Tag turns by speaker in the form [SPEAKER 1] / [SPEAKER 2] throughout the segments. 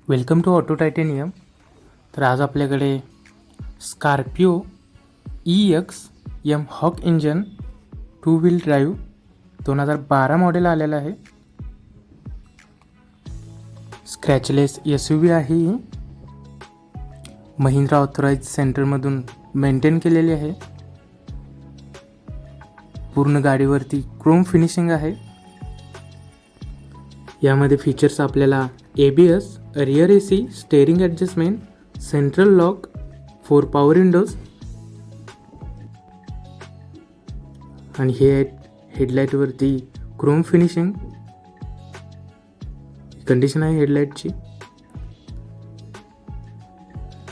[SPEAKER 1] Welcome to auto titanium. तर आज आपल्याकडे स्कॉर्पिओ EX हॉक इंजन 2 व्हील ड्राईव्ह 2012 मॉडेल आलेला आहे. स्क्रॅचलेस SUV आहे ही. महिंद्रा ऑथराइज सेंटरमधून मेंटेन केलेली आहे. पूर्ण गाडीवरती क्रोम फिनिशिंग आहे. यामध्ये फीचर्स आपल्याला ABS, rear AC, steering adjustment, central lock, 4 power windows आणि हे हेडलाईटवरती क्रोम फिनिशिंग कंडिशन आहे हेडलाईटची.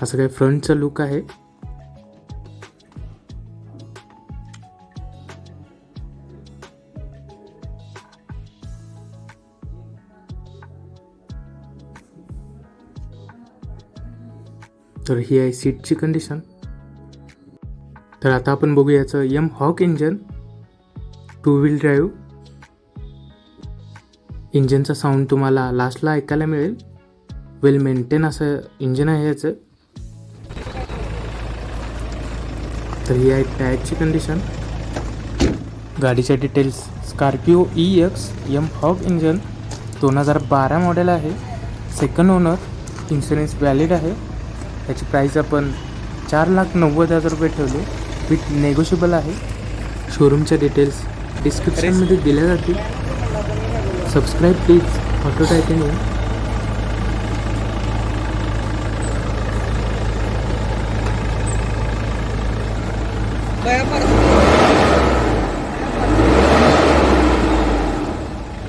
[SPEAKER 1] असं काय फ्रंटचा लुक आहे. तर ही आहे सीटची कंडिशन. तर आता आपण बघू याचं हॉक इंजन 2 व्हील ड्राईव्ह. इंजनचा साऊंड तुम्हाला लास्टला ऐकायला मिळेल. वेल मेंटेन असं इंजन आहे याचं. तर ही आहे टायरची कंडिशन. गाडीच्या डिटेल्स स्कॉर्पिओ EX हॉक इंजन 2012 मॉडेल आहे. Second owner. इन्शुरन्स व्हॅलिड आहे. त्याची प्राईस आपण 4,90,000 रुपये ठेवले. विथ नेगोशिएबल आहे. शोरूमच्या डिटेल्स डिस्क्रिप्शनमध्ये दिल्या जातील. Subscribe please auto titanium.